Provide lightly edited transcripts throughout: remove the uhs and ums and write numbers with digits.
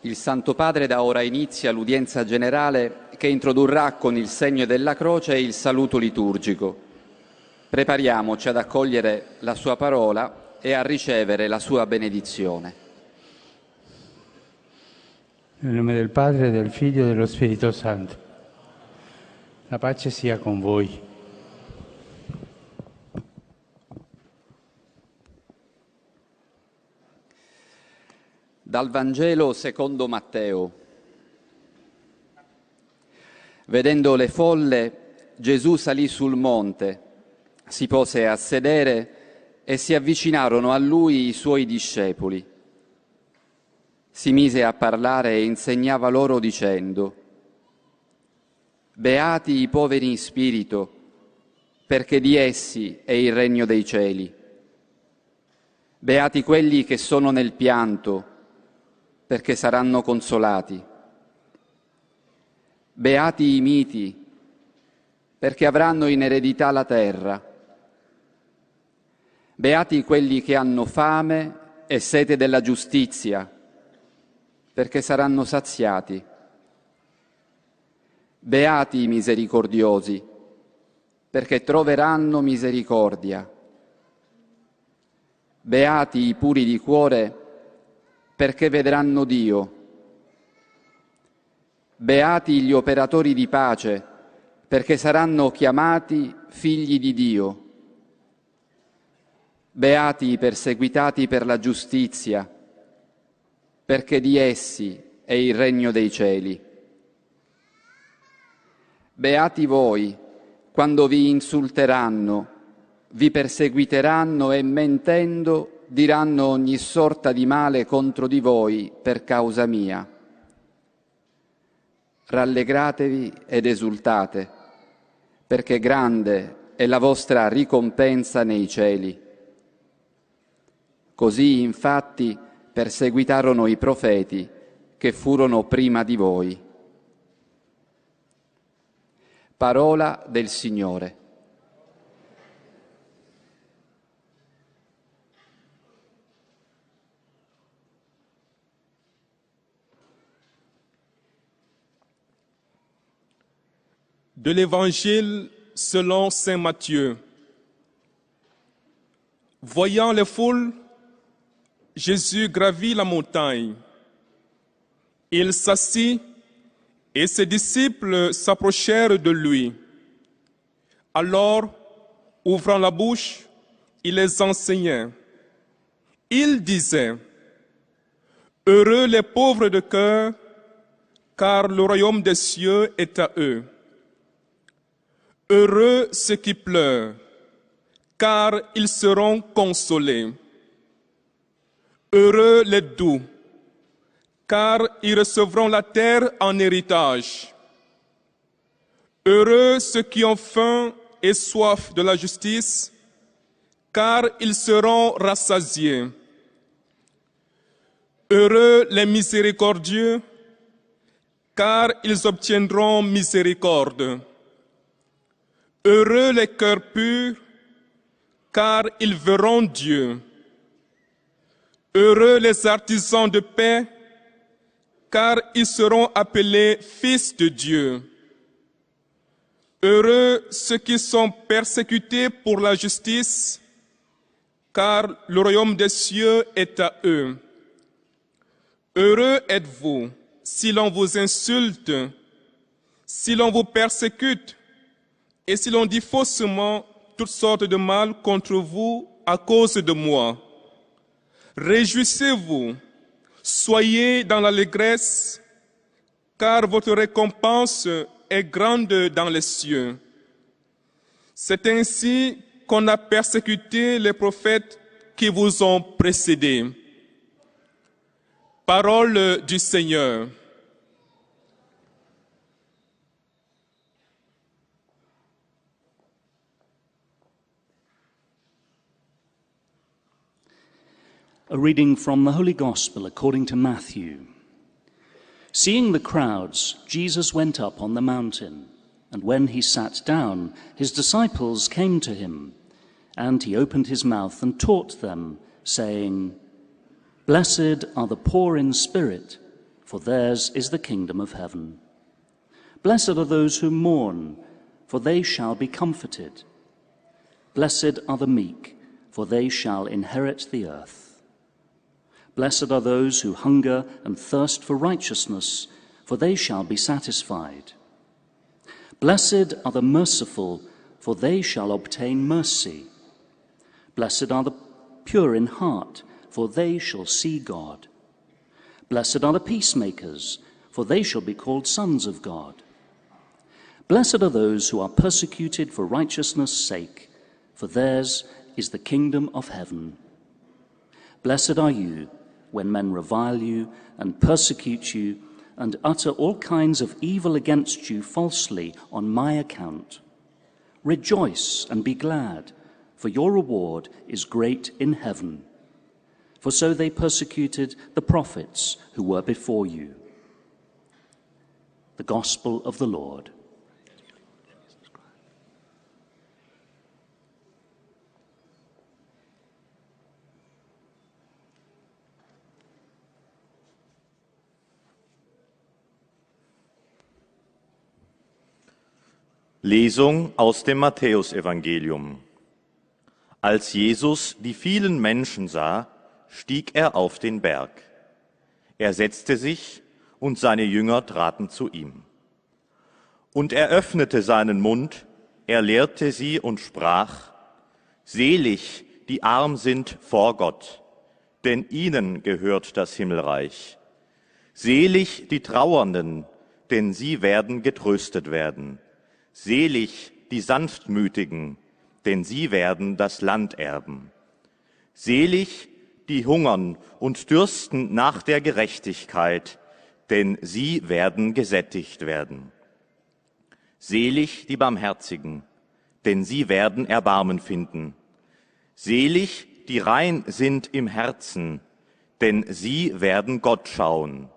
Il Santo Padre da ora inizia l'udienza generale che introdurrà con il segno della croce il saluto liturgico. Prepariamoci ad accogliere la sua parola e a ricevere la sua benedizione. Nel nome del Padre, del Figlio e dello Spirito Santo. La pace sia con voi. Dal Vangelo secondo Matteo. Vedendo le folle, Gesù salì sul monte, si pose a sedere e si avvicinarono a lui i suoi discepoli. Si mise a parlare e insegnava loro dicendo: Beati i poveri in spirito, perché di essi è il regno dei cieli. Beati quelli che sono nel pianto, perché saranno consolati. Beati i miti, perché avranno in eredità la terra. Beati quelli che hanno fame e sete della giustizia, perché saranno saziati. Beati i misericordiosi, perché troveranno misericordia. Beati i puri di cuore, perché vedranno Dio. Beati gli operatori di pace, perché saranno chiamati figli di Dio. Beati i perseguitati per la giustizia, perché di essi è il regno dei cieli. Beati voi quando vi insulteranno, vi perseguiteranno e mentendo diranno ogni sorta di male contro di voi per causa mia. Rallegratevi ed esultate, perché grande è la vostra ricompensa nei cieli. Così, infatti, perseguitarono i profeti che furono prima di voi. Parola del Signore. De l'Évangile selon saint Matthieu. Voyant les foules, Jésus gravit la montagne. Il s'assit et ses disciples s'approchèrent de lui. Alors, ouvrant la bouche, il les enseignait. Il disait: Heureux les pauvres de cœur, car le royaume des cieux est à eux. Heureux ceux qui pleurent, car ils seront consolés. Heureux les doux, car ils recevront la terre en héritage. Heureux ceux qui ont faim et soif de la justice, car ils seront rassasiés. Heureux les miséricordieux, car ils obtiendront miséricorde. Heureux les cœurs purs, car ils verront Dieu. Heureux les artisans de paix, car ils seront appelés fils de Dieu. Heureux ceux qui sont persécutés pour la justice, car le royaume des cieux est à eux. Heureux êtes-vous si l'on vous insulte, si l'on vous persécute, et si l'on dit faussement toutes sortes de mal contre vous à cause de moi. Réjouissez-vous, soyez dans l'allégresse, car votre récompense est grande dans les cieux. C'est ainsi qu'on a persécuté les prophètes qui vous ont précédés. Parole du Seigneur. A reading from the Holy Gospel according to Matthew. Seeing the crowds, Jesus went up on the mountain, and when he sat down, his disciples came to him, and he opened his mouth and taught them, saying, Blessed are the poor in spirit, for theirs is the kingdom of heaven. Blessed are those who mourn, for they shall be comforted. Blessed are the meek, for they shall inherit the earth. Blessed are those who hunger and thirst for righteousness, for they shall be satisfied. Blessed are the merciful, for they shall obtain mercy. Blessed are the pure in heart, for they shall see God. Blessed are the peacemakers, for they shall be called sons of God. Blessed are those who are persecuted for righteousness' sake, for theirs is the kingdom of heaven. Blessed are you when men revile you and persecute you and utter all kinds of evil against you falsely on my account. Rejoice and be glad, for your reward is great in heaven. For so they persecuted the prophets who were before you. The Gospel of the Lord. Lesung aus dem Matthäusevangelium. Als Jesus die vielen Menschen sah, stieg er auf den Berg. Er setzte sich, und seine Jünger traten zu ihm. Und er öffnete seinen Mund, er lehrte sie und sprach: Selig, die arm sind vor Gott, denn ihnen gehört das Himmelreich. Selig die Trauernden, denn sie werden getröstet werden. Selig die Sanftmütigen, denn sie werden das Land erben. Selig die hungern und dürsten nach der Gerechtigkeit, denn sie werden gesättigt werden. Selig die Barmherzigen, denn sie werden Erbarmen finden. Selig die rein sind im Herzen, denn sie werden Gott schauen.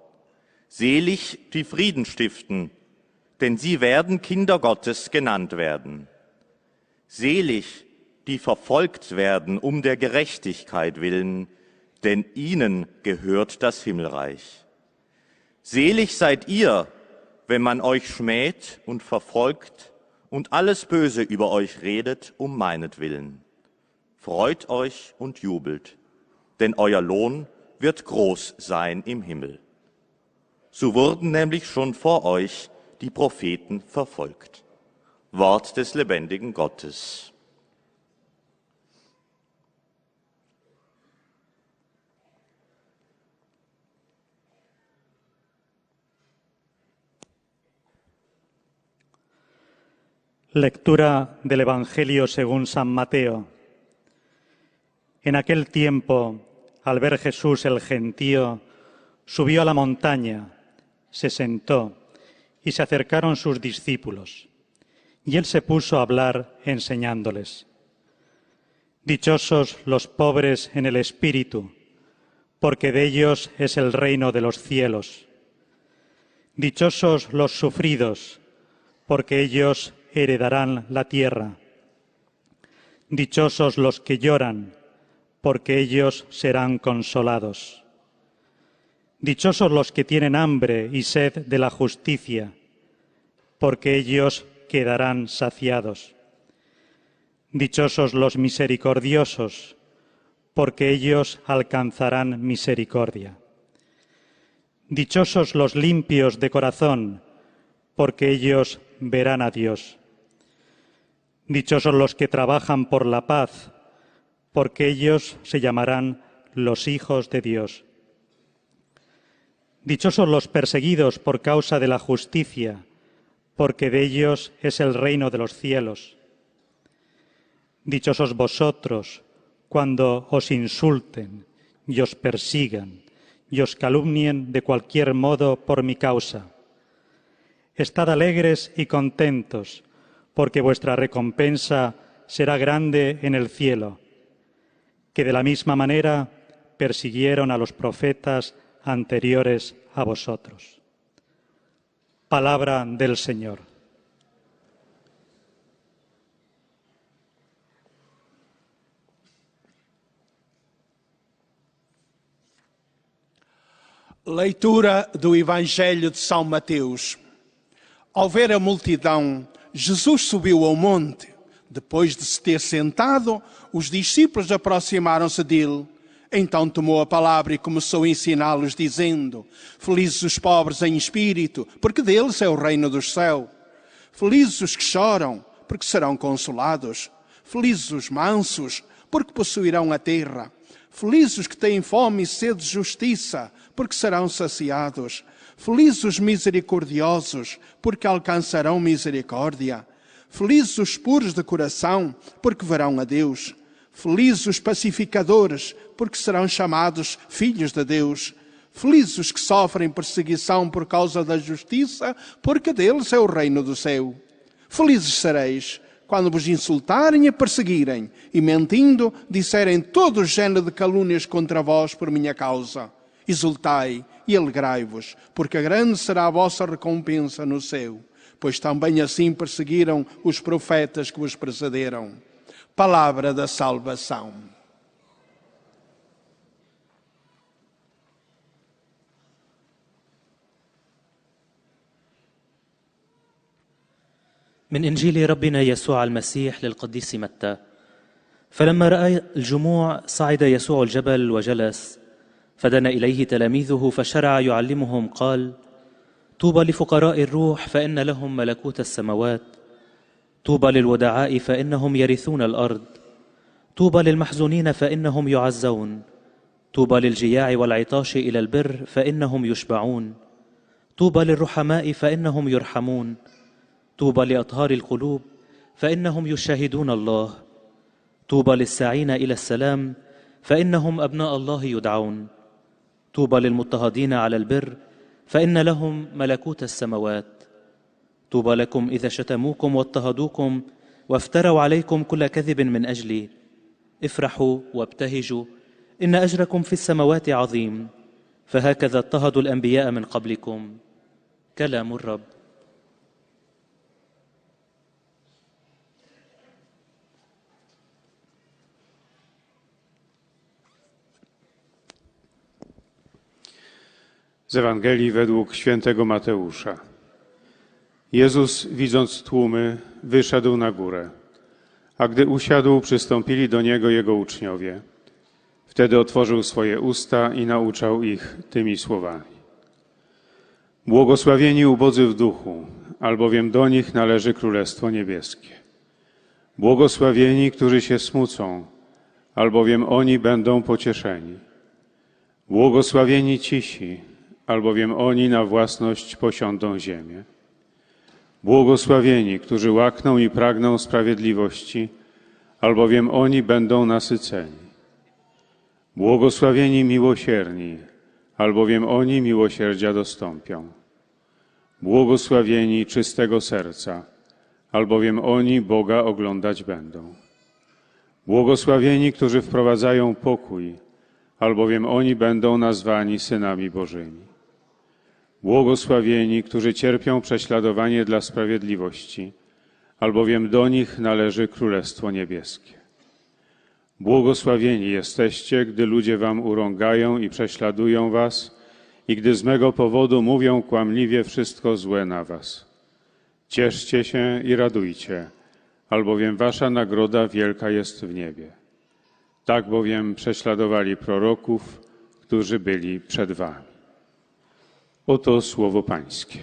Selig die Frieden stiften, denn sie werden Kinder Gottes genannt werden. Selig, die verfolgt werden um der Gerechtigkeit willen, denn ihnen gehört das Himmelreich. Selig seid ihr, wenn man euch schmäht und verfolgt und alles Böse über euch redet um meinetwillen. Freut euch und jubelt, denn euer Lohn wird groß sein im Himmel. So wurden nämlich schon vor euch die Propheten verfolgt. Wort des lebendigen Gottes. Lectura del Evangelio según San Mateo. En aquel tiempo, al ver Jesús el gentío, subió a la montaña, se sentó, y se acercaron sus discípulos. Y él se puso a hablar enseñándoles. Dichosos los pobres en el espíritu, porque de ellos es el reino de los cielos. Dichosos los sufridos, porque ellos heredarán la tierra. Dichosos los que lloran, porque ellos serán consolados. Dichosos los que tienen hambre y sed de la justicia, porque ellos quedarán saciados. Dichosos los misericordiosos, porque ellos alcanzarán misericordia. Dichosos los limpios de corazón, porque ellos verán a Dios. Dichosos los que trabajan por la paz, porque ellos se llamarán los hijos de Dios. Dichosos los perseguidos por causa de la justicia, porque de ellos es el reino de los cielos. Dichosos vosotros cuando os insulten y os persigan y os calumnien de cualquier modo por mi causa. Estad alegres y contentos, porque vuestra recompensa será grande en el cielo, que de la misma manera persiguieron a los profetas anteriores a vosotros. Palabra del Señor. Leitura do Evangelho de São Mateus. Ao ver a multidão, Jesus subiu ao monte. Depois de se ter sentado, os discípulos aproximaram-se dele. Então tomou a palavra e começou a ensiná-los, dizendo: Felizes os pobres em espírito, porque deles é o reino dos céus. Felizes os que choram, porque serão consolados. Felizes os mansos, porque possuirão a terra. Felizes os que têm fome e sede de justiça, porque serão saciados. Felizes os misericordiosos, porque alcançarão misericórdia. Felizes os puros de coração, porque verão a Deus. Felizes os pacificadores, porque serão chamados filhos de Deus. Felizes os que sofrem perseguição por causa da justiça, porque deles é o reino do céu. Felizes sereis quando vos insultarem e perseguirem, e mentindo, disserem todo o género de calúnias contra vós por minha causa. Exultai e alegrai-vos, porque grande será a vossa recompensa no céu, pois também assim perseguiram os profetas que vos precederam. Palavra da salvação. من إنجيل ربنا يسوع المسيح للقديس متى. فلما رأى الجموع صعد يسوع الجبل وجلس، فدنا إليه تلاميذه فشرع يعلمهم قال: طوبى لفقراء الروح فإن لهم ملكوت السماوات. طوبى للودعاء فإنهم يرثون الأرض. طوبى للمحزونين فإنهم يعزون. طوبى للجياع والعطاش إلى البر فإنهم يشبعون. طوبى للرحماء فإنهم يرحمون. طوبى لأطهار القلوب فإنهم يشاهدون الله. طوبى للساعين إلى السلام فإنهم أبناء الله يدعون. طوبى للمضطهدين على البر فإن لهم ملكوت السماوات. طوبى لكم إذا شتموكم واضطهدوكم وافتروا عليكم كل كذب من أجلي. افرحوا وابتهجوا، إن أجركم في السماوات عظيم، فهكذا اضطهدوا الأنبياء من قبلكم. كلام الرب. Z Ewangelii według świętego Mateusza. Jezus, widząc tłumy, wyszedł na górę, a gdy usiadł, przystąpili do Niego Jego uczniowie. Wtedy otworzył swoje usta i nauczał ich tymi słowami. Błogosławieni ubodzy w duchu, albowiem do nich należy Królestwo Niebieskie. Błogosławieni, którzy się smucą, albowiem oni będą pocieszeni. Błogosławieni cisi, albowiem oni na własność posiądą ziemię. Błogosławieni, którzy łakną i pragną sprawiedliwości, albowiem oni będą nasyceni. Błogosławieni miłosierni, albowiem oni miłosierdzia dostąpią. Błogosławieni czystego serca, albowiem oni Boga oglądać będą. Błogosławieni, którzy wprowadzają pokój, albowiem oni będą nazwani synami Bożymi. Błogosławieni, którzy cierpią prześladowanie dla sprawiedliwości, albowiem do nich należy Królestwo Niebieskie. Błogosławieni jesteście, gdy ludzie wam urągają i prześladują was i gdy z mego powodu mówią kłamliwie wszystko złe na was. Cieszcie się i radujcie, albowiem wasza nagroda wielka jest w niebie. Tak bowiem prześladowali proroków, którzy byli przed wami. Oto słowo Pańskie.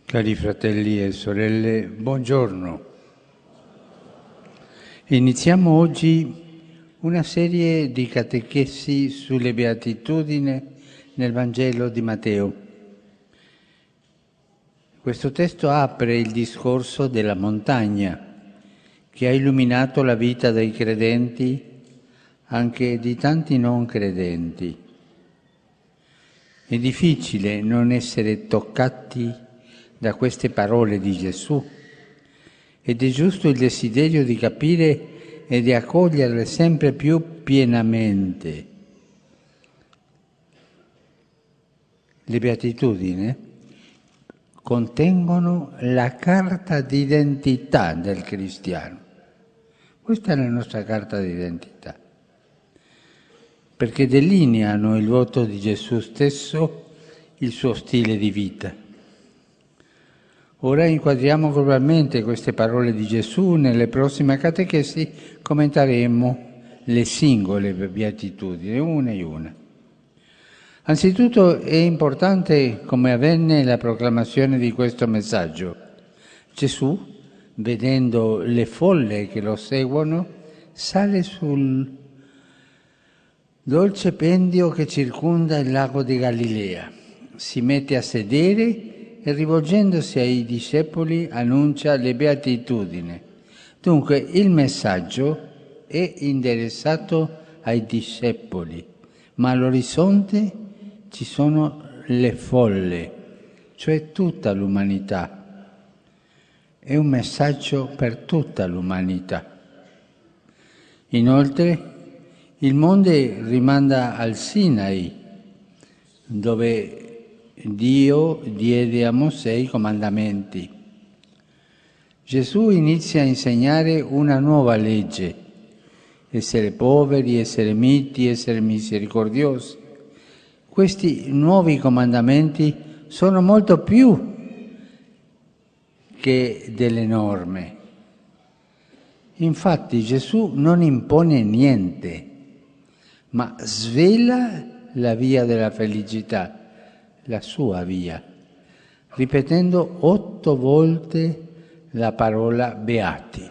Cari fratelli e sorelle, buongiorno. Iniziamo oggi una serie di catechesi sulle beatitudini nel Vangelo di Matteo. Questo testo apre il discorso della montagna che ha illuminato la vita dei credenti, anche di tanti non credenti. È difficile non essere toccati da queste parole di Gesù ed è giusto il desiderio di capire e di accoglierle sempre più pienamente. Le beatitudini contengono la carta d'identità del cristiano. Questa è la nostra carta d'identità, perché delineano il volto di Gesù stesso, il suo stile di vita. Ora inquadriamo globalmente queste parole di Gesù. Nelle prossime catechesi commenteremo le singole beatitudini, una e una. Anzitutto è importante come avvenne la proclamazione di questo messaggio. Gesù, vedendo le folle che lo seguono, sale sul dolce pendio che circonda il lago di Galilea. Si mette a sedere e rivolgendosi ai discepoli annuncia le beatitudini. Dunque il messaggio è interessato ai discepoli, ma all'orizzonte ci sono le folle, cioè tutta l'umanità. È un messaggio per tutta l'umanità. Inoltre il Monte rimanda al Sinai, dove Dio diede a Mosè i comandamenti. Gesù inizia a insegnare una nuova legge: essere poveri, essere miti, essere misericordiosi. Questi nuovi comandamenti sono molto più che delle norme. Infatti Gesù non impone niente, ma svela la via della felicità, la sua via, ripetendo 8 volte la parola beati.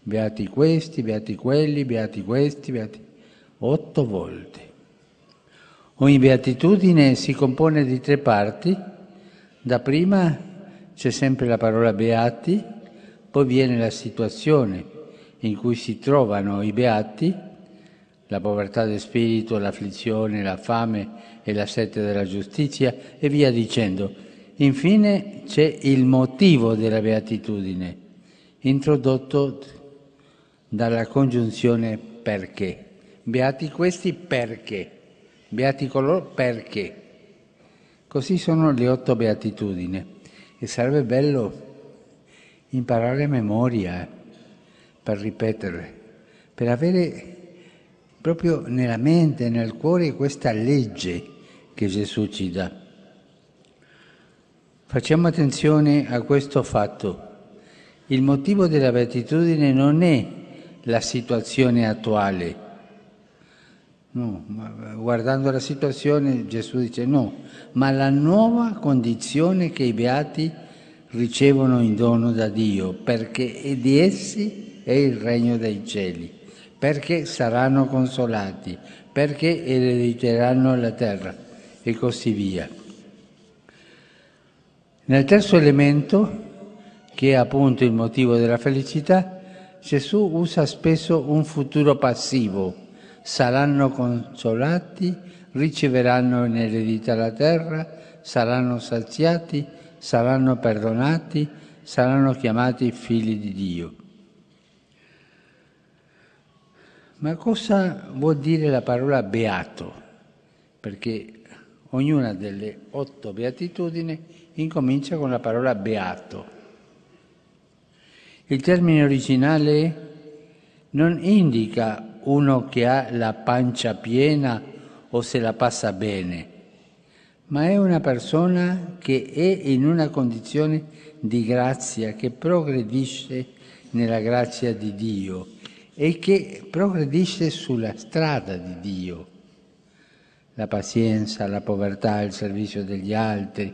Beati questi, beati quelli, beati questi, beati... 8 volte. Ogni beatitudine si compone di 3 parti. Da prima c'è sempre la parola beati, poi viene la situazione in cui si trovano i beati, la povertà del spirito, l'afflizione, la fame e la sete della giustizia e via dicendo. Infine c'è il motivo della beatitudine, introdotto dalla congiunzione perché. Beati questi perché, beati coloro perché. Così sono le 8 beatitudini e sarebbe bello imparare a memoria per ripeterle, per avere proprio nella mente, nel cuore questa legge che Gesù ci dà. Facciamo attenzione a questo fatto. Il motivo della beatitudine non è la situazione attuale. No, guardando la situazione Gesù dice no, ma la nuova condizione che i beati ricevono in dono da Dio, perché di essi è il regno dei cieli, perché saranno consolati, perché erediteranno la terra e così via. Nel terzo elemento, che è appunto il motivo della felicità, Gesù usa spesso un futuro passivo: saranno consolati, riceveranno in eredità la terra, saranno saziati, saranno perdonati, saranno chiamati figli di Dio. Ma cosa vuol dire la parola beato? Perché ognuna delle 8 beatitudini incomincia con la parola beato. Il termine originale non indica uno che ha la pancia piena o se la passa bene, ma è una persona che è in una condizione di grazia, che progredisce nella grazia di Dio e che progredisce sulla strada di Dio. La pazienza, la povertà, il servizio degli altri,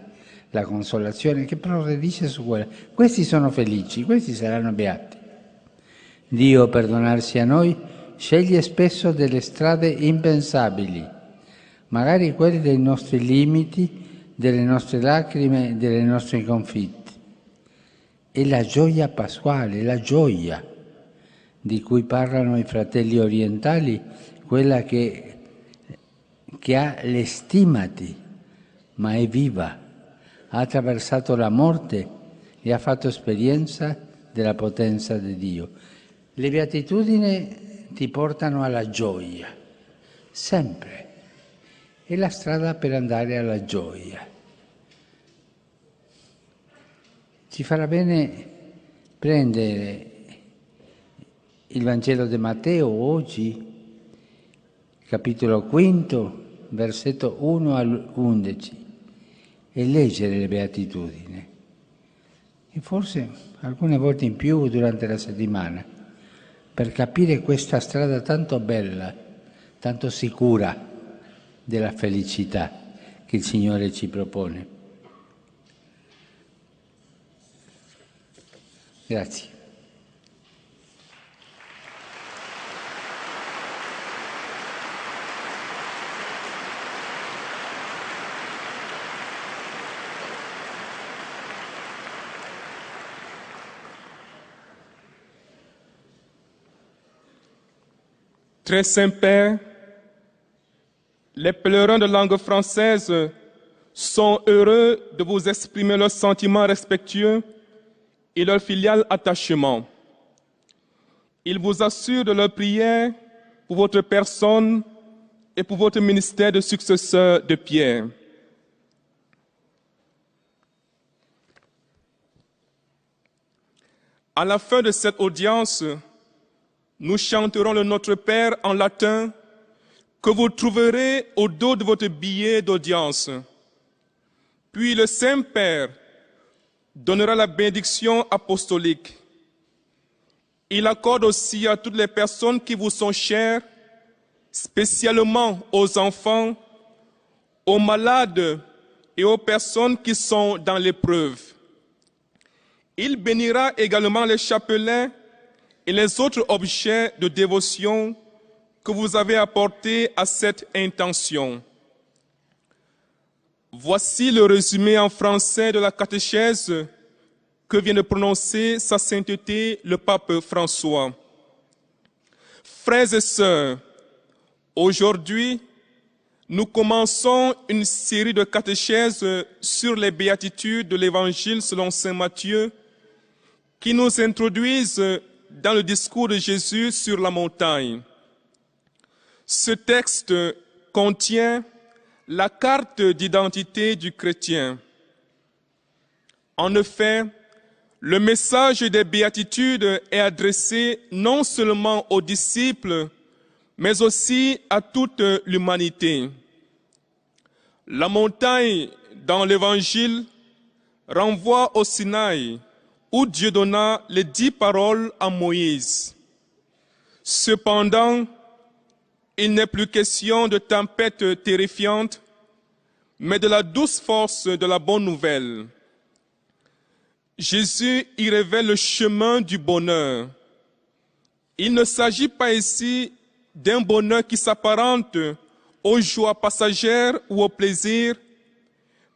la consolazione, che progredisce su quella. Questi sono felici, questi saranno beati. Dio, per donarsi a noi, sceglie spesso delle strade impensabili, magari quelle dei nostri limiti, delle nostre lacrime, delle nostre sconfitte. È la gioia pasquale, la gioia di cui parlano i fratelli orientali, quella che ha le stimati, ma è viva, ha attraversato la morte e ha fatto esperienza della potenza di Dio. Le beatitudini ti portano alla gioia, sempre. È la strada per andare alla gioia. Ci farà bene prendere il Vangelo di Matteo oggi, capitolo 5, versetto 1 all'11, e leggere le beatitudini. E forse alcune volte in più durante la settimana, per capire questa strada tanto bella, tanto sicura della felicità che il Signore ci propone. Grazie. Très Saint-Père, les pèlerins de langue française sont heureux de vous exprimer leurs sentiments respectueux et leur filial attachement. Ils vous assurent de leur prière pour votre personne et pour votre ministère de successeur de Pierre. À la fin de cette audience, nous chanterons le Notre Père en latin que vous trouverez au dos de votre billet d'audience. Puis le Saint-Père donnera la bénédiction apostolique. Il accorde aussi à toutes les personnes qui vous sont chères, spécialement aux enfants, aux malades et aux personnes qui sont dans l'épreuve. Il bénira également les chapelains et les autres objets de dévotion que vous avez apportés à cette intention. Voici le résumé en français de la catéchèse que vient de prononcer Sa Sainteté le pape François. Frères et sœurs, aujourd'hui, nous commençons une série de catéchèses sur les béatitudes de l'Évangile selon saint Matthieu qui nous introduisent dans le discours de Jésus sur la montagne. Ce texte contient la carte d'identité du chrétien. En effet, le message des béatitudes est adressé non seulement aux disciples, mais aussi à toute l'humanité. La montagne dans l'Évangile renvoie au Sinaï, où Dieu donna les 10 paroles à Moïse. Cependant, il n'est plus question de tempêtes terrifiantes, mais de la douce force de la bonne nouvelle. Jésus y révèle le chemin du bonheur. Il ne s'agit pas ici d'un bonheur qui s'apparente aux joies passagères ou au plaisir,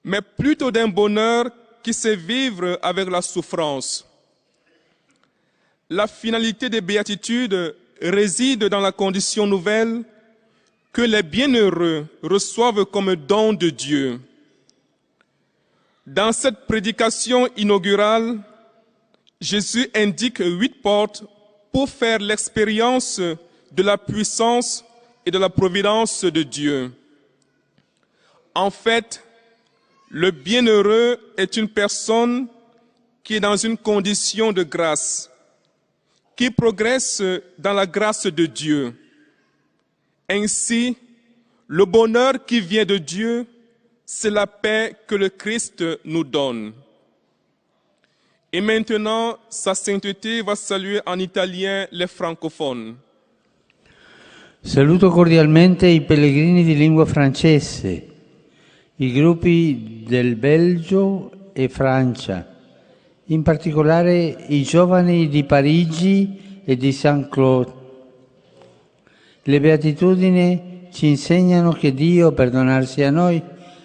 mais plutôt d'un bonheur qui sait vivre avec la souffrance. La finalité des béatitudes réside dans la condition nouvelle que les bienheureux reçoivent comme don de Dieu. Dans cette prédication inaugurale, Jésus indique 8 portes pour faire l'expérience de la puissance et de la providence de Dieu. En fait, le bienheureux est une personne qui est dans une condition de grâce, qui progresse dans la grâce de Dieu. Ainsi, le bonheur qui vient de Dieu, c'est la paix que le Christ nous donne. Et maintenant, Sa Sainteté va saluer en italien les francophones. Saluto cordialmente i pellegrini di lingua francese, i gruppi del Belgio e Francia, in particolare i giovani di Parigi e di Saint-Claude. Le beatitudini ci insegnano che Dio, per donarsi a noi,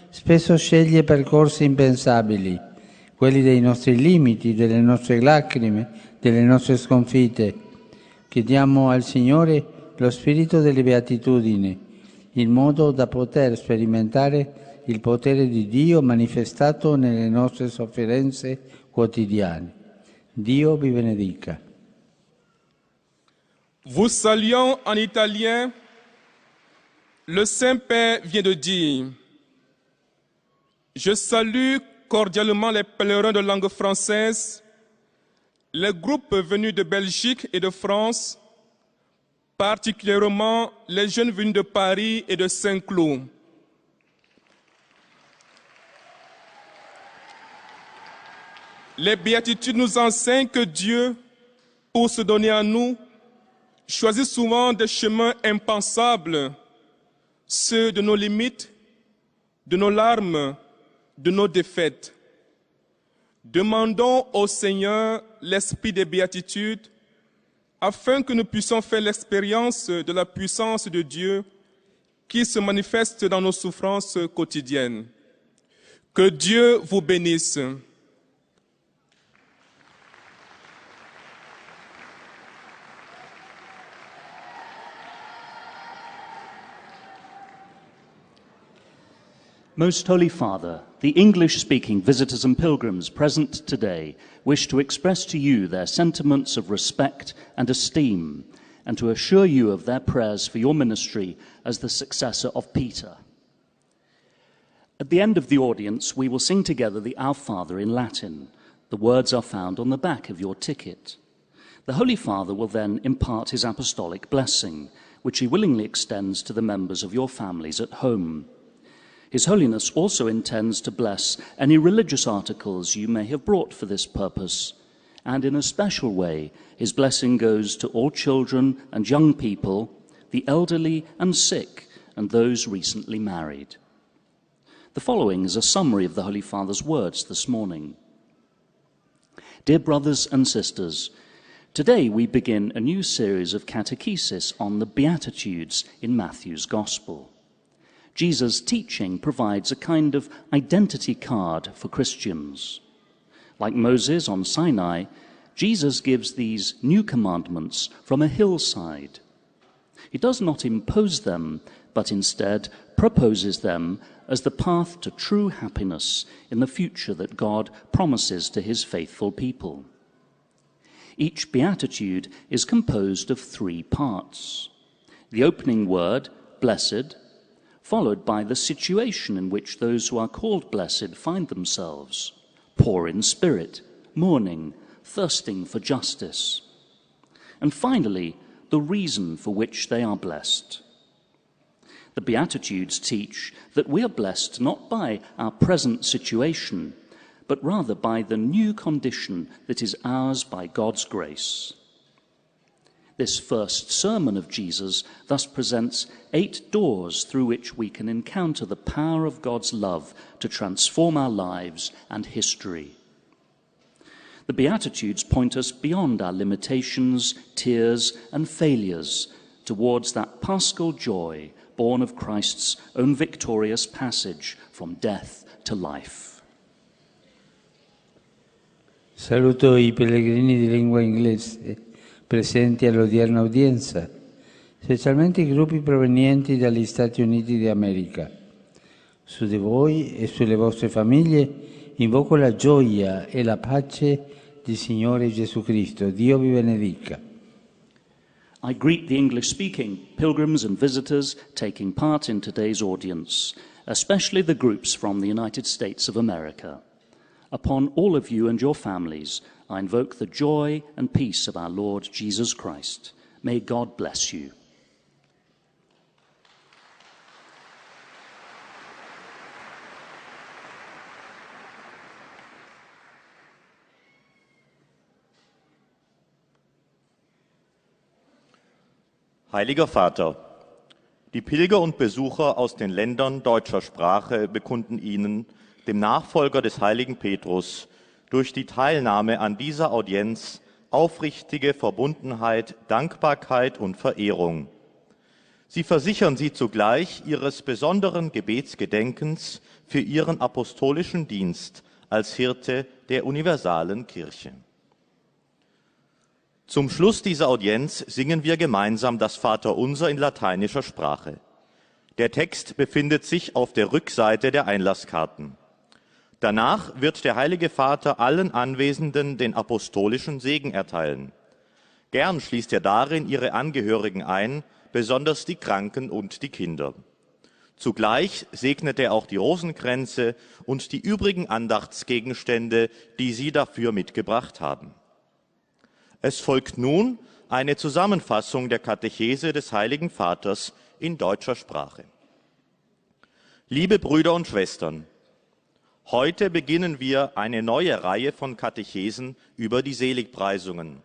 spesso sceglie percorsi impensabili, quelli dei nostri limiti, delle nostre lacrime, delle nostre sconfitte. Chiediamo al Signore lo spirito delle beatitudini, in modo da poter sperimentare il potere di Dio manifestato nelle nostre sofferenze quotidiane. Dio vi benedica. Vous saluant en italien, le Saint-Père vient de dire « Je salue cordialement les pèlerins de langue française, les groupes venus de Belgique et de France, particulièrement les jeunes venus de Paris et de Saint-Cloud. Les béatitudes nous enseignent que Dieu, pour se donner à nous, choisit souvent des chemins impensables, ceux de nos limites, de nos larmes, de nos défaites. Demandons au Seigneur l'esprit des béatitudes afin que nous puissions faire l'expérience de la puissance de Dieu qui se manifeste dans nos souffrances quotidiennes. Que Dieu vous bénisse. Most Holy Father, the English-speaking visitors and pilgrims present today wish to express to you their sentiments of respect and esteem, and to assure you of their prayers for your ministry as the successor of Peter. At the end of the audience, we will sing together the Our Father in Latin. The words are found on the back of your ticket. The Holy Father will then impart his apostolic blessing, which he willingly extends to the members of your families at home. His Holiness also intends to bless any religious articles you may have brought for this purpose, and in a special way, his blessing goes to all children and young people, the elderly and sick, and those recently married. The following is a summary of the Holy Father's words this morning. Dear brothers and sisters, today we begin a new series of catechesis on the Beatitudes in Matthew's Gospel. Jesus' teaching provides a kind of identity card for Christians. Like Moses on Sinai, Jesus gives these new commandments from a hillside. He does not impose them, but instead proposes them as the path to true happiness in the future that God promises to his faithful people. Each beatitude is composed of 3 parts. The opening word, blessed, followed by the situation in which those who are called blessed find themselves, poor in spirit, mourning, thirsting for justice. And finally, the reason for which they are blessed. The Beatitudes teach that we are blessed not by our present situation, but rather by the new condition that is ours by God's grace. This first sermon of Jesus thus presents 8 doors through which we can encounter the power of God's love to transform our lives and history. The Beatitudes point us beyond our limitations, tears, and failures towards that paschal joy born of Christ's own victorious passage from death to life. Saluto I pellegrini di lingua inglese presenti all'odierna udienza, specialmente i gruppi provenienti dagli Stati Uniti d'America. Su di voi e sulle vostre famiglie invoco la gioia e la pace del Signore Gesù Cristo. Dio vi benedica. I greet the English-speaking pilgrims and visitors taking part in today's audience, especially the groups from the United States of America. Upon all of you and your families, I invoke the joy and peace of our Lord Jesus Christ. May God bless you. Heiliger Vater, die Pilger und Besucher aus den Ländern deutscher Sprache bekunden Ihnen, dem Nachfolger des heiligen Petrus, durch die Teilnahme an dieser Audienz aufrichtige Verbundenheit, Dankbarkeit und Verehrung. Sie versichern Sie zugleich Ihres besonderen Gebetsgedenkens für Ihren apostolischen Dienst als Hirte der universalen Kirche. Zum Schluss dieser Audienz singen wir gemeinsam das Vaterunser in lateinischer Sprache. Der Text befindet sich auf der Rückseite der Einlasskarten. Danach wird der Heilige Vater allen Anwesenden den apostolischen Segen erteilen. Gern schließt er darin ihre Angehörigen ein, besonders die Kranken und die Kinder. Zugleich segnet er auch die Rosenkränze und die übrigen Andachtsgegenstände, die sie dafür mitgebracht haben. Es folgt nun eine Zusammenfassung der Katechese des Heiligen Vaters in deutscher Sprache. Liebe Brüder und Schwestern, heute beginnen wir eine neue Reihe von Katechesen über die Seligpreisungen.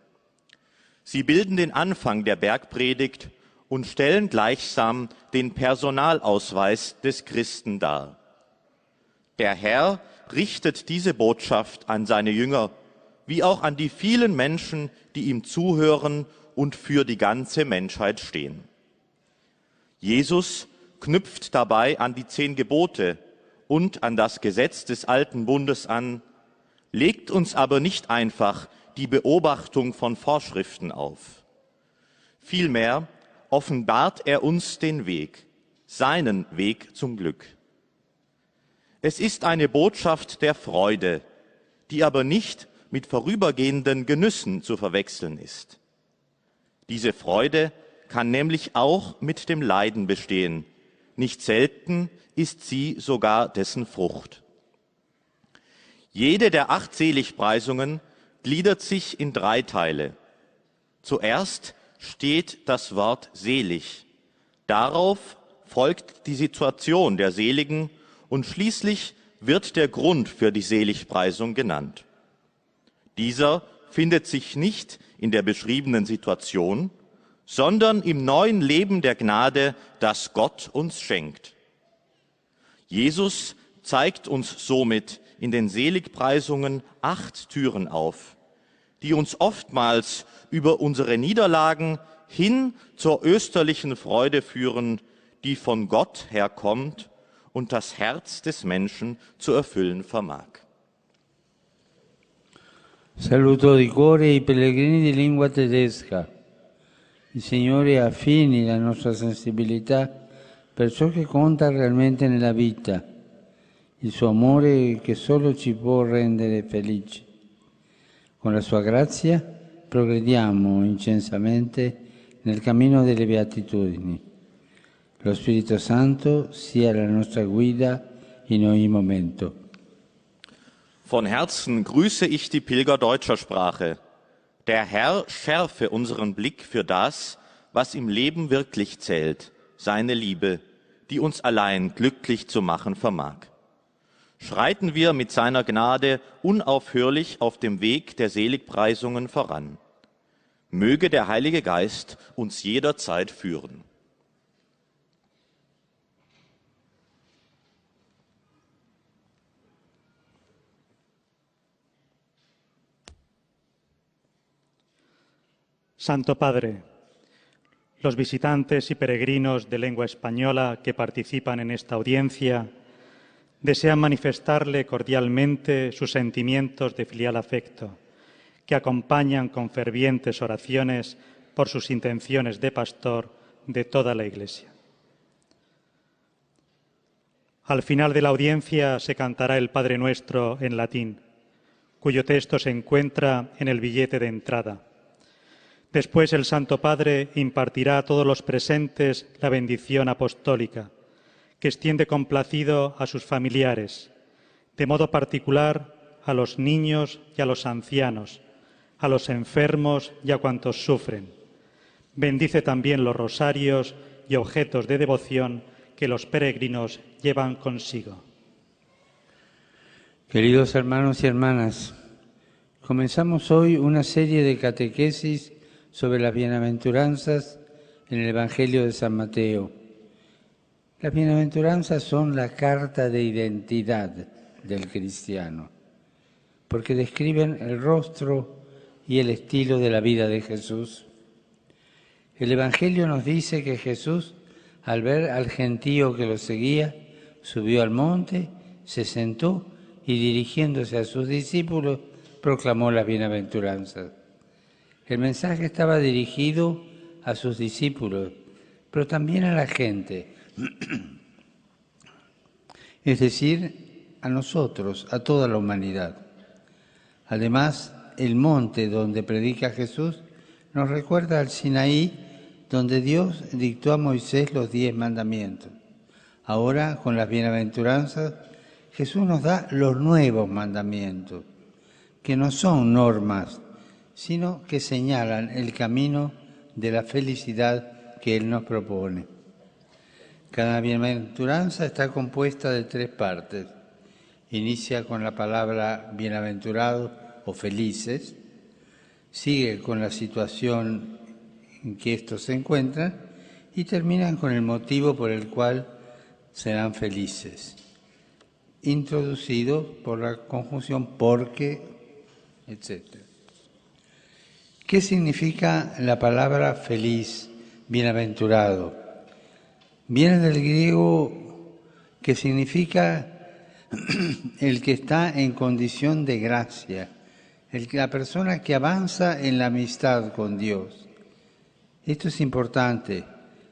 Sie bilden den Anfang der Bergpredigt und stellen gleichsam den Personalausweis des Christen dar. Der Herr richtet diese Botschaft an seine Jünger, wie auch an die vielen Menschen, die ihm zuhören und für die ganze Menschheit stehen. Jesus knüpft dabei an die 10 Gebote und an das Gesetz des alten Bundes an, legt uns aber nicht einfach die Beobachtung von Vorschriften auf. Vielmehr offenbart er uns den Weg, seinen Weg zum Glück. Es ist eine Botschaft der Freude, die aber nicht mit vorübergehenden Genüssen zu verwechseln ist. Diese Freude kann nämlich auch mit dem Leiden bestehen. Nicht selten ist sie sogar dessen Frucht. Jede der 8 Seligpreisungen gliedert sich in 3 Teile. Zuerst steht das Wort selig. Darauf folgt die Situation der Seligen und schließlich wird der Grund für die Seligpreisung genannt. Dieser findet sich nicht in der beschriebenen Situation, sondern im neuen Leben der Gnade, das Gott uns schenkt. Jesus zeigt uns somit in den Seligpreisungen 8 Türen auf, die uns oftmals über unsere Niederlagen hin zur österlichen Freude führen, die von Gott herkommt und das Herz des Menschen zu erfüllen vermag. Saluto di cuore i pellegrini di lingua tedesca. Il Signore affini la nostra sensibilità per ciò che conta realmente nella vita, il suo amore che solo ci può rendere felici. Con la sua grazia progrediamo incensamente nel cammino delle beatitudini. Lo Spirito Santo sia la nostra guida in ogni momento. Von Herzen grüße ich die Pilger deutscher Sprache. Der Herr schärfe unseren Blick für das, was im Leben wirklich zählt, seine Liebe, die uns allein glücklich zu machen vermag. Schreiten wir mit seiner Gnade unaufhörlich auf dem Weg der Seligpreisungen voran. Möge der Heilige Geist uns jederzeit führen. Santo Padre, los visitantes y peregrinos de lengua española que participan en esta audiencia desean manifestarle cordialmente sus sentimientos de filial afecto, que acompañan con fervientes oraciones por sus intenciones de pastor de toda la Iglesia. Al final de la audiencia se cantará el Padre Nuestro en latín, cuyo texto se encuentra en el billete de entrada. Después el Santo Padre impartirá a todos los presentes la bendición apostólica, que extiende complacido a sus familiares, de modo particular a los niños y a los ancianos, a los enfermos y a cuantos sufren. Bendice también los rosarios y objetos de devoción que los peregrinos llevan consigo. Queridos hermanos y hermanas, comenzamos hoy una serie de catequesis sobre las bienaventuranzas en el Evangelio de San Mateo. Las bienaventuranzas son la carta de identidad del cristiano, porque describen el rostro y el estilo de la vida de Jesús. El Evangelio nos dice que Jesús, al ver al gentío que lo seguía, subió al monte, se sentó y dirigiéndose a sus discípulos, proclamó las bienaventuranzas. El mensaje estaba dirigido a sus discípulos, pero también a la gente, es decir, a nosotros, a toda la humanidad. Además, el monte donde predica Jesús nos recuerda al Sinaí, donde Dios dictó a Moisés los 10 mandamientos. Ahora, con las bienaventuranzas, Jesús nos da los nuevos mandamientos, que no son normas, sino que señalan el camino de la felicidad que Él nos propone. Cada bienaventuranza está compuesta de 3 partes. Inicia con la palabra bienaventurados o felices, sigue con la situación en que estos se encuentran y terminan con el motivo por el cual serán felices, introducido por la conjunción porque, etc. ¿Qué significa la palabra feliz, bienaventurado? Viene del griego que significa el que está en condición de gracia, la persona que avanza en la amistad con Dios. Esto es importante.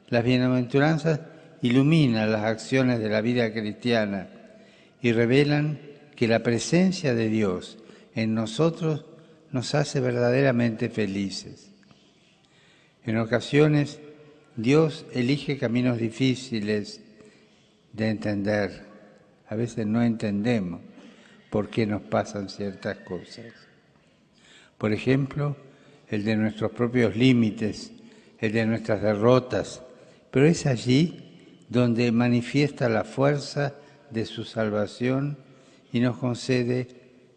Las bienaventuranzas iluminan las acciones de la vida cristiana y revelan que la presencia de Dios en nosotros nos hace verdaderamente felices. En ocasiones, Dios elige caminos difíciles de entender. A veces no entendemos por qué nos pasan ciertas cosas. Por ejemplo, el de nuestros propios límites, el de nuestras derrotas, pero es allí donde manifiesta la fuerza de su salvación y nos concede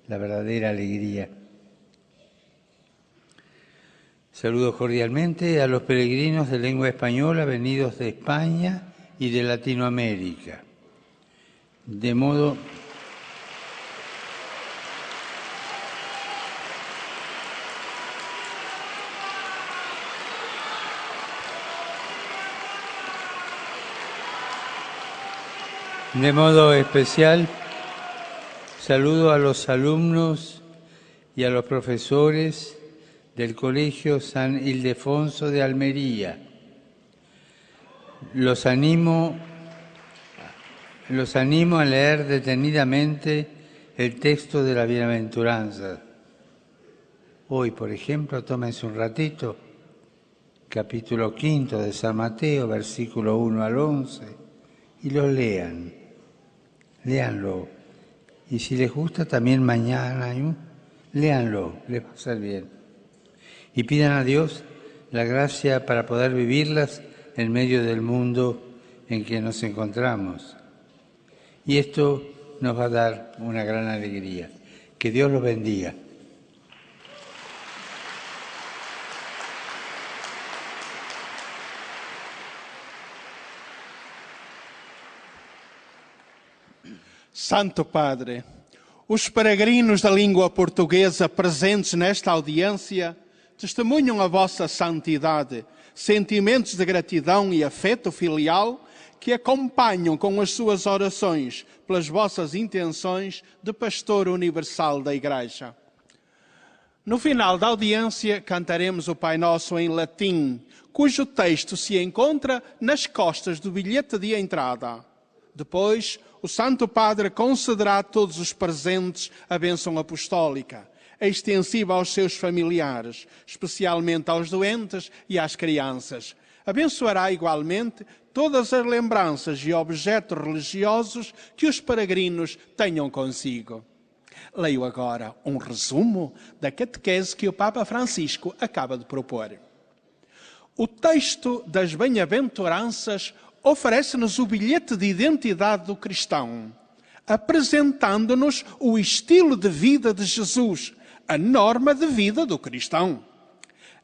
la verdadera alegría. Saludo cordialmente a los peregrinos de lengua española venidos de España y de Latinoamérica. De modo especial, saludo a los alumnos y a los profesores del Colegio San Ildefonso de Almería. Los animo a leer detenidamente el texto de la bienaventuranza. Hoy, por ejemplo, tómense un ratito, capítulo 5 de San Mateo, versículo 1 al 11, y lo lean. Léanlo. Y si les gusta también mañana, léanlo, les va a hacer bien. Y pidan a Dios la gracia para poder vivirlas en medio del mundo en que nos encontramos. Y esto nos va a dar una gran alegría. Que Dios los bendiga. Santo Padre, os peregrinos da língua portuguesa presentes nesta audiência testemunham a vossa santidade, sentimentos de gratidão e afeto filial que acompanham com as suas orações pelas vossas intenções de pastor universal da Igreja. No final da audiência, cantaremos o Pai Nosso em latim, cujo texto se encontra nas costas do bilhete de entrada. Depois, o Santo Padre concederá a todos os presentes a bênção apostólica, extensiva aos seus familiares, especialmente aos doentes e às crianças. Abençoará igualmente todas as lembranças e objetos religiosos que os peregrinos tenham consigo. Leio agora um resumo da catequese que o Papa Francisco acaba de propor. O texto das bem-aventuranças oferece-nos o bilhete de identidade do cristão, apresentando-nos o estilo de vida de Jesus, a norma de vida do cristão.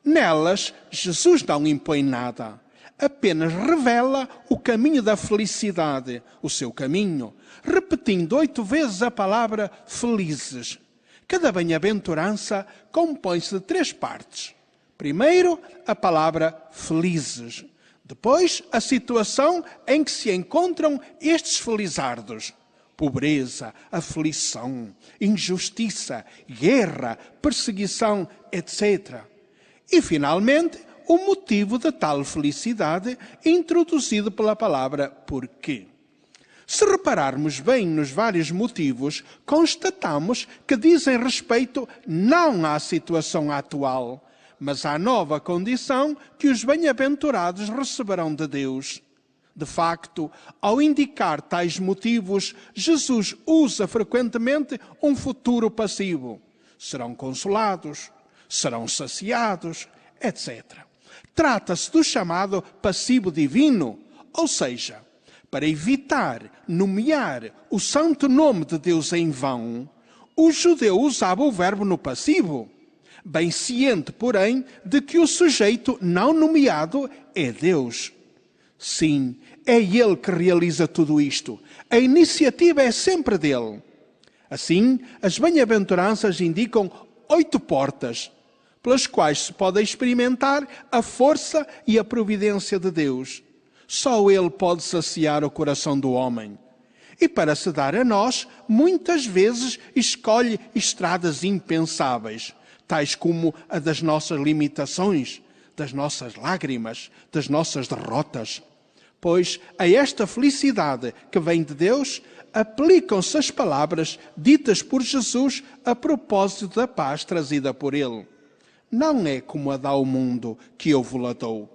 Nelas, Jesus não impõe nada, apenas revela o caminho da felicidade, o seu caminho, repetindo 8 vezes a palavra felizes. Cada bem-aventurança compõe-se de 3 partes. Primeiro, a palavra felizes. Depois, a situação em que se encontram estes felizardos. Pobreza, aflição, injustiça, guerra, perseguição, etc. E, finalmente, o motivo de tal felicidade introduzido pela palavra porquê. Se repararmos bem nos vários motivos, constatamos que dizem respeito não à situação atual, mas há nova condição que os bem-aventurados receberão de Deus. De facto, ao indicar tais motivos, Jesus usa frequentemente um futuro passivo. Serão consolados, serão saciados, etc. Trata-se do chamado passivo divino, ou seja, para evitar nomear o santo nome de Deus em vão, o judeu usava o verbo no passivo, bem ciente, porém, de que o sujeito não nomeado é Deus. Sim, é Ele que realiza tudo isto. A iniciativa é sempre dele. Assim, as bem-aventuranças indicam 8 portas, pelas quais se pode experimentar a força e a providência de Deus. Só Ele pode saciar o coração do homem. E para se dar a nós, muitas vezes escolhe estradas impensáveis, tais como a das nossas limitações, das nossas lágrimas, das nossas derrotas. Pois a esta felicidade que vem de Deus, aplicam-se as palavras ditas por Jesus a propósito da paz trazida por Ele. Não é como a dá o mundo que eu vou-la dou.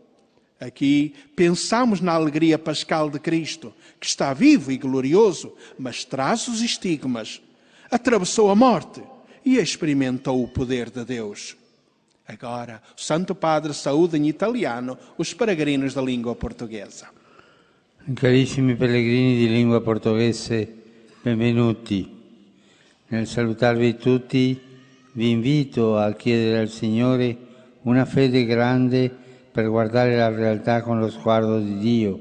Aqui pensamos na alegria pascal de Cristo, que está vivo e glorioso, mas traz os estigmas. Atravessou a morte e experimentou o poder de Deus. Agora, o Santo Padre saúda em italiano os peregrinos da língua portuguesa. Carissimi pellegrini di lingua portoghese, benvenuti. Nel salutarvi tutti, vi invito a chiedere al Signore una fede grande per guardare la realtà con lo sguardo di Dio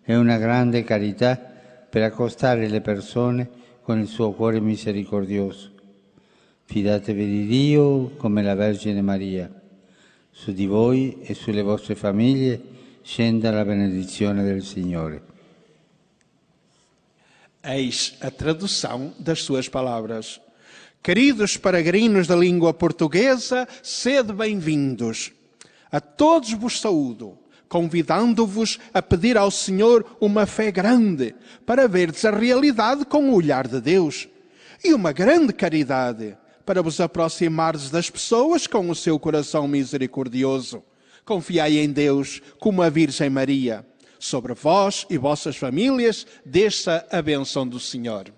e una grande carità per accostare le persone con il suo cuore misericordioso. Fidatevi di Dio come la Vergine Maria. Su di voi e sulle vostre famiglie scenda la benedizione del Signore. Eis a tradução das suas palavras. Queridos peregrinos da língua portuguesa, sede bem-vindos. A todos vos saúdo, convidando-vos a pedir ao Senhor uma fé grande para verdes a realidade com o olhar de Deus e uma grande caridade para vos aproximardes das pessoas com o seu coração misericordioso. Confiai em Deus como a Virgem Maria. Sobre vós e vossas famílias desça a bênção do Senhor.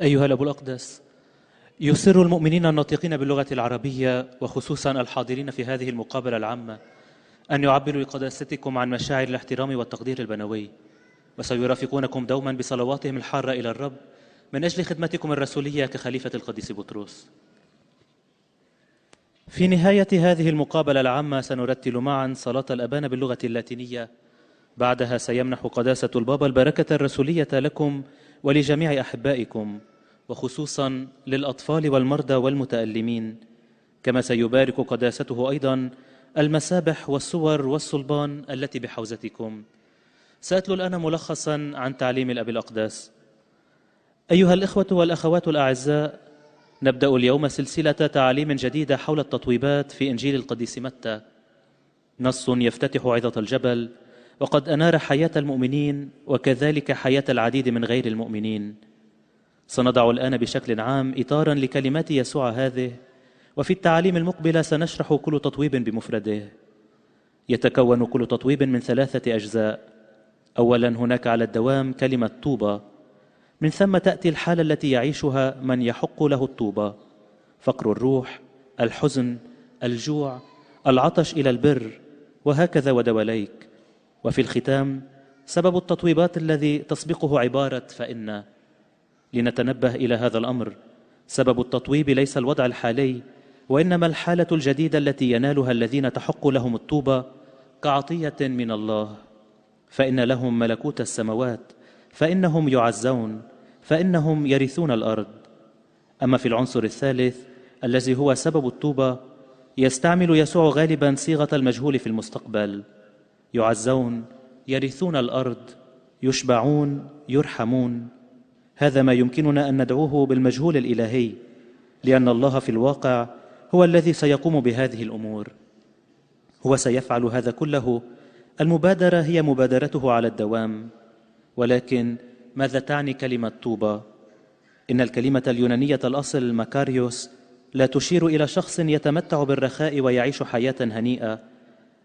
أيها الأب الأقدس، يسر المؤمنين الناطقين باللغة العربية وخصوصا الحاضرين في هذه المقابلة العامة أن يعبروا لقداستكم عن مشاعر الاحترام والتقدير البنوي، وسيرافقونكم دوما بصلواتهم الحارة إلى الرب من أجل خدمتكم الرسولية كخليفة القديس بطرس. في نهاية هذه المقابلة العامة سنرتل معا صلاة الأبانة باللغة اللاتينية. بعدها سيمنح قداسة البابا البركة الرسولية لكم ولجميع أحبائكم، وخصوصا للأطفال والمرضى والمتألمين، كما سيبارك قداسته أيضا المسابح والصور والصلبان التي بحوزتكم. سأتلو الآن ملخصا عن تعليم الأب الأقدس. أيها الإخوة والأخوات الأعزاء، نبدأ اليوم سلسلة تعاليم جديدة حول التطويبات في إنجيل القديس متى. نص يفتتح عظة الجبل وقد أنار حياة المؤمنين وكذلك حياة العديد من غير المؤمنين. سنضع الآن بشكل عام إطارا لكلمات يسوع هذه، وفي التعاليم المقبلة سنشرح كل تطويب بمفرده. يتكون كل تطويب من 3 أجزاء. أولا هناك على الدوام كلمة طوبى، من ثم تأتي الحالة التي يعيشها من يحق له الطوبى: فقر الروح، الحزن، الجوع، العطش إلى البر، وهكذا ودواليك. وفي الختام سبب التطويبات الذي تسبقه عبارة فإن. لنتنبه إلى هذا الأمر، سبب التطويب ليس الوضع الحالي، وإنما الحالة الجديدة التي ينالها الذين تحق لهم الطوبى كعطية من الله. فإن لهم ملكوت السماوات، فإنهم يعزون، فإنهم يرثون الأرض. أما في العنصر الثالث الذي هو سبب الطوبى، يستعمل يسوع غالبا صيغة المجهول في المستقبل: يعزون، يرثون الأرض، يشبعون، يرحمون. هذا ما يمكننا أن ندعوه بالمجهول الإلهي، لأن الله في الواقع هو الذي سيقوم بهذه الأمور. هو سيفعل هذا كله المبادرة هي مبادرته على الدوام، ولكن ماذا تعني كلمة طوبى؟ إن الكلمة اليونانية الأصل ماكاريوس لا تشير إلى شخص يتمتع بالرخاء ويعيش حياة هنيئة،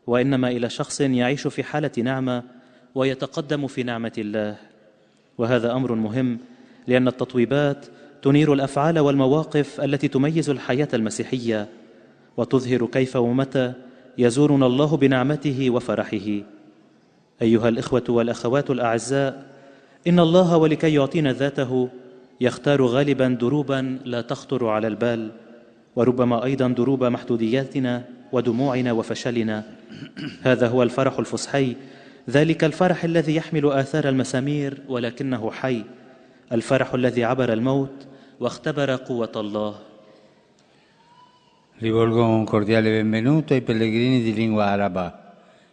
وإنما إلى شخص يعيش في حالة نعمة ويتقدم في نعمة الله. وهذا أمر مهم، لأن التطويبات تنير الأفعال والمواقف التي تميز الحياة المسيحية، وتظهر كيف ومتى يزورنا الله بنعمته وفرحه. أيها الإخوة والأخوات الأعزاء، إن الله ولكي يعطينا ذاته يختار غالبا دروبا لا تخطر على البال، وربما أيضا دروب محدودياتنا ودموعنا وفشلنا. هذا هو الفرح الفصحي، ذلك الفرح الذي يحمل آثار المسامير ولكنه حي، الفرح الذي عبر الموت واختبر قوة الله. Rivolgo un cordiale benvenuto ai pellegrini di lingua araba,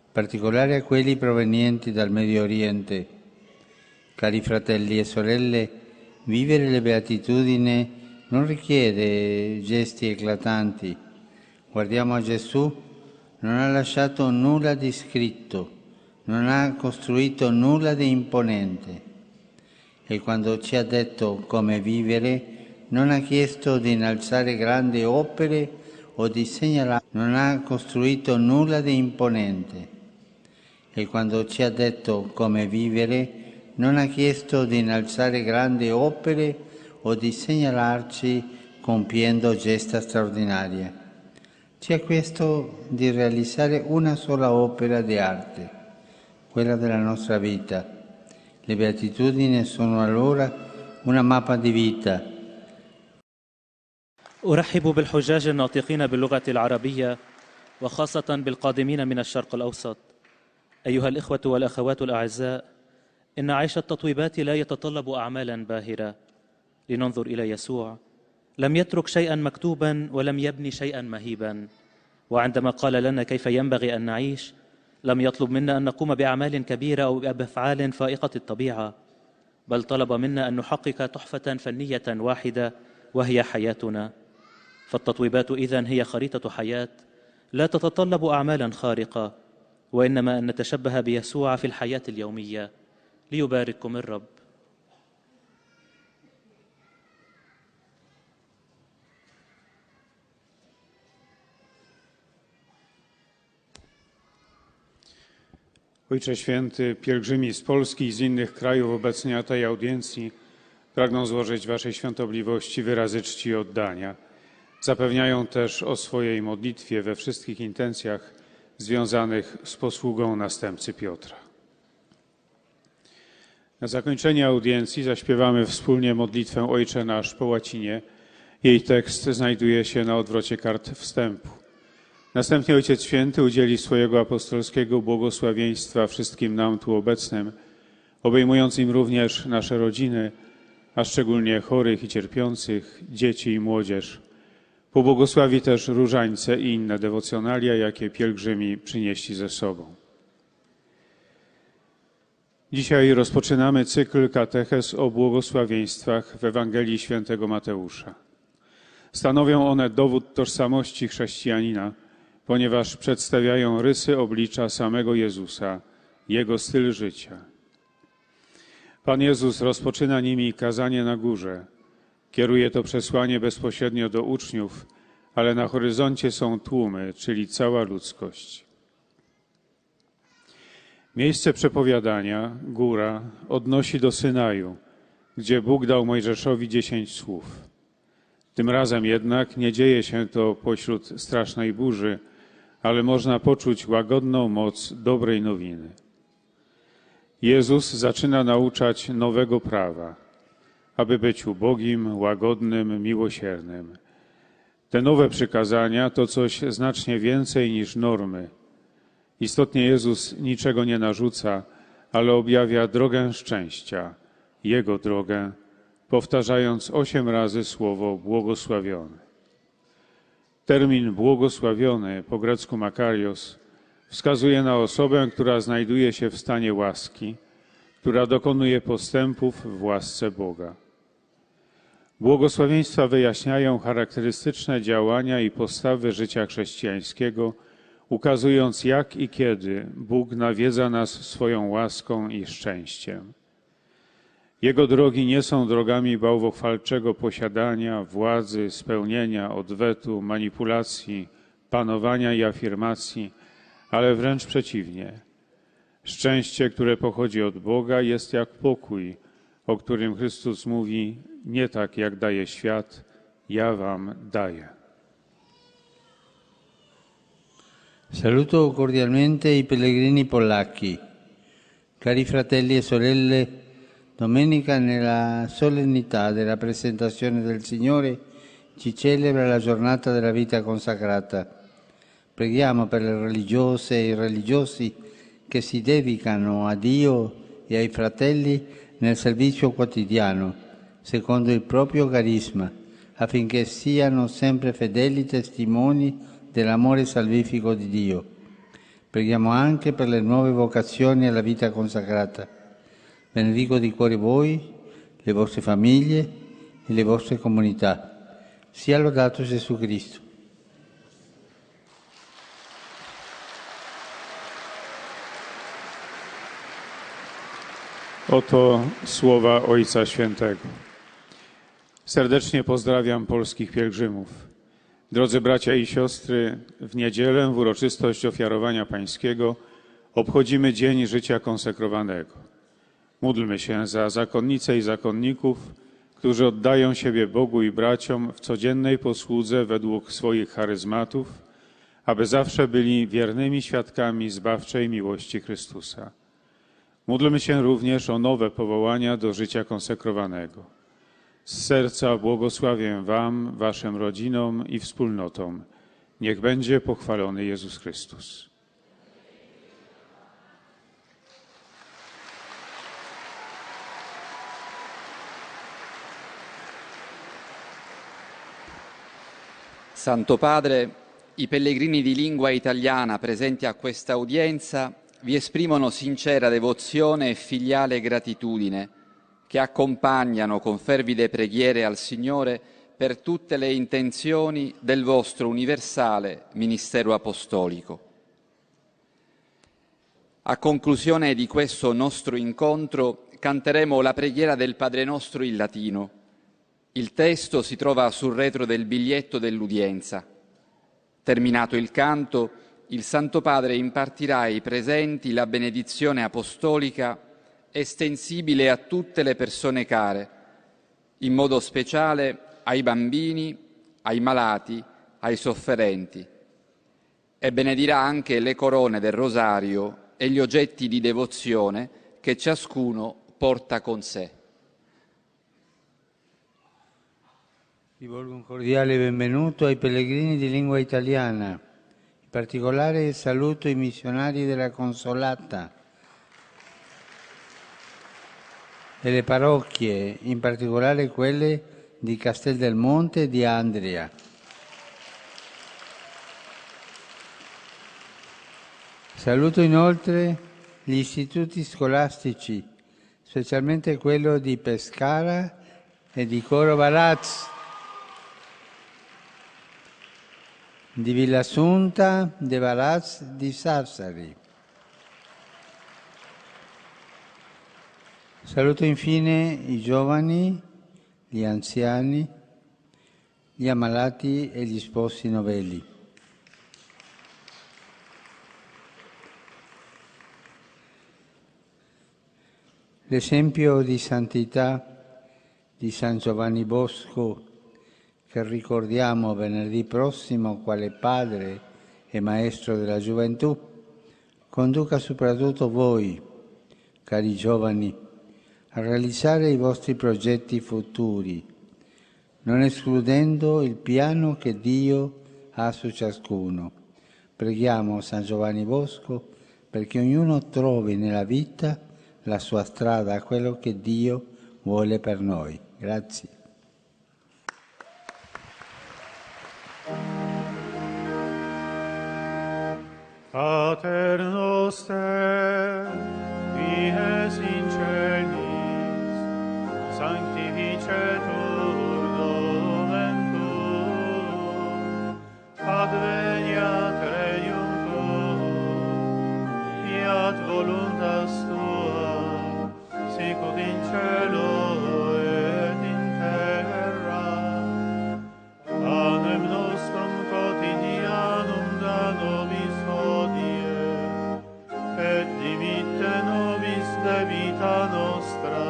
in particolare a quelli provenienti dal Medio Oriente. Cari fratelli e sorelle, vivere le beatitudini non richiede gesti eclatanti. Guardiamo a Gesù, non ha lasciato nulla di scritto, non ha costruito nulla di imponente. E quando ci ha detto come vivere, non ha chiesto di innalzare grandi opere o di segnalare, non ha costruito nulla di imponente. E quando ci ha detto come vivere, non ha chiesto di innalzare grandi opere o di segnalarci compiendo gesta straordinarie. Ci ha chiesto di realizzare una sola opera di arte, quella della nostra vita. Le beatitudini sono allora una mappa di vita. أرحب بالحجاج الناطقين باللغة العربية، وخاصة بالقادمين من الشرق الأوسط. أيها الإخوة والأخوات الأعزاء، إن عيش التطويبات لا يتطلب أعمالا باهرة. لننظر إلى يسوع، لم يترك شيئا مكتوبا ولم يبني شيئا مهيبا. وعندما قال لنا كيف ينبغي أن نعيش، لم يطلب منا أن نقوم بأعمال كبيرة أو بأفعال فائقة الطبيعة، بل طلب منا أن نحقق تحفة فنية واحدة وهي حياتنا. فالتطويبات إذن هي خريطة حياة لا تتطلب أعمالا خارقة، وإنما أن نتشبه بيسوع في الحياة اليومية. ليبارككم الرب. Ojcze Święty, pielgrzymi z Polski i z innych krajów obecni na tej audiencji pragną złożyć Waszej Świątobliwości wyrazy czci i oddania. Zapewniają też o swojej modlitwie we wszystkich intencjach związanych z posługą następcy Piotra. Na zakończenie audiencji zaśpiewamy wspólnie modlitwę Ojcze Nasz po łacinie. Jej tekst znajduje się na odwrocie kart wstępu. Następnie Ojciec Święty udzieli swojego apostolskiego błogosławieństwa wszystkim nam tu obecnym, obejmującym również nasze rodziny, a szczególnie chorych i cierpiących, dzieci i młodzież. Pobłogosławi też różańce i inne dewocjonalia, jakie pielgrzymi przynieśli ze sobą. Dzisiaj rozpoczynamy cykl kateches o błogosławieństwach w Ewangelii Świętego Mateusza. Stanowią one dowód tożsamości chrześcijanina, ponieważ przedstawiają rysy oblicza samego Jezusa, Jego styl życia. Pan Jezus rozpoczyna nimi kazanie na górze. Kieruje to przesłanie bezpośrednio do uczniów, ale na horyzoncie są tłumy, czyli cała ludzkość. Miejsce przepowiadania, góra, odnosi do Synaju, gdzie Bóg dał Mojżeszowi 10 słów. Tym razem jednak nie dzieje się to pośród strasznej burzy, ale można poczuć łagodną moc dobrej nowiny. Jezus zaczyna nauczać nowego prawa, aby być ubogim, łagodnym, miłosiernym. Te nowe przykazania to coś znacznie więcej niż normy. Istotnie Jezus niczego nie narzuca, ale objawia drogę szczęścia, Jego drogę, powtarzając 8 razy słowo błogosławiony. Termin błogosławiony, po grecku makarios, wskazuje na osobę, która znajduje się w stanie łaski, która dokonuje postępów w łasce Boga. Błogosławieństwa wyjaśniają charakterystyczne działania i postawy życia chrześcijańskiego, ukazując jak i kiedy Bóg nawiedza nas swoją łaską i szczęściem. Jego drogi nie są drogami bałwochwalczego posiadania, władzy, spełnienia, odwetu, manipulacji, panowania i afirmacji, ale wręcz przeciwnie. Szczęście, które pochodzi od Boga, jest jak pokój, o którym Chrystus mówi: nie tak jak daje świat, ja wam daję. Saluto cordialmente i pellegrini polacchi. Cari fratelli e sorelle, domenica nella solennità della presentazione del Signore ci celebra la giornata della vita consacrata. Preghiamo per le religiose e i religiosi che si dedicano a Dio e ai fratelli nel servizio quotidiano, secondo il proprio carisma, affinché siano sempre fedeli testimoni dell'amore salvifico di Dio. Preghiamo anche per le nuove vocazioni alla vita consacrata. Benedico di cuore voi, le vostre famiglie e le vostre comunità. Sia lodato Gesù Cristo. Oto słowa Ojca Świętego. Serdecznie pozdrawiam polskich pielgrzymów. Drodzy bracia i siostry, w niedzielę, w uroczystość ofiarowania pańskiego, obchodzimy Dzień Życia Konsekrowanego. Módlmy się za zakonnice i zakonników, którzy oddają siebie Bogu i braciom w codziennej posłudze według swoich charyzmatów, aby zawsze byli wiernymi świadkami zbawczej miłości Chrystusa. Módlmy się również o nowe powołania do życia konsekrowanego. Z serca błogosławię wam, waszym rodzinom i wspólnotom. Niech będzie pochwalony Jezus Chrystus. Santo Padre, i pellegrini di lingua italiana presenti a questa udienza vi esprimono sincera devozione e filiale gratitudine, che accompagnano con fervide preghiere al Signore per tutte le intenzioni del vostro universale ministero apostolico. A conclusione di questo nostro incontro canteremo la preghiera del Padre Nostro in latino. Il testo si trova sul retro del biglietto dell'udienza. Terminato il canto, il Santo Padre impartirà ai presenti la benedizione apostolica estensibile a tutte le persone care, in modo speciale ai bambini, ai malati, ai sofferenti, e benedirà anche le corone del rosario e gli oggetti di devozione che ciascuno porta con sé. Rivolgo un cordiale benvenuto ai pellegrini di lingua italiana. In particolare saluto i missionari della Consolata e le parrocchie, in particolare quelle di Castel del Monte e di Andria. Saluto inoltre gli istituti scolastici, specialmente quello di Pescara e di Coro Varaz, di Villassunta, de Varaz, di Sassari. Saluto infine i giovani, gli anziani, gli ammalati e gli sposi novelli. L'esempio di santità di San Giovanni Bosco, che ricordiamo venerdì prossimo quale padre e maestro della gioventù, conduca soprattutto voi, cari giovani, a realizzare i vostri progetti futuri, non escludendo il piano che Dio ha su ciascuno. Preghiamo San Giovanni Bosco perché ognuno trovi nella vita la sua strada a quello che Dio vuole per noi. Grazie. Pater noster, qui es in celis, sanctificetur nomen tuum, adveniat regnum tuum, fiat voluntas tua, sicut in cielo et in terra. Panem nostrum quotidianum da nobis hodie, et dimitte nobis debita nostra,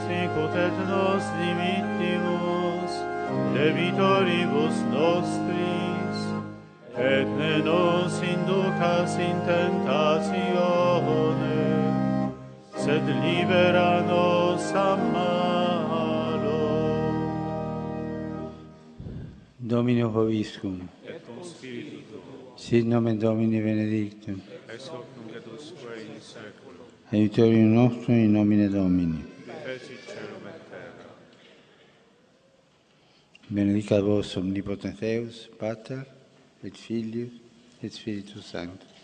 sicut et nos dimittimus debitoribus nostris, et ne nos inducas in tentatione, sed libera nos a malo. Domine vobiscum. Et cum spiritu tuo, Sit nomen Domini benedictum. ex hoc nunc et usque in saeculum, Aiutorium nostrum in nomine Domini. fecit celum et terra. Benedicat vos omnipotens Deus, Pater, et Filius, et Spiritus Sanctus.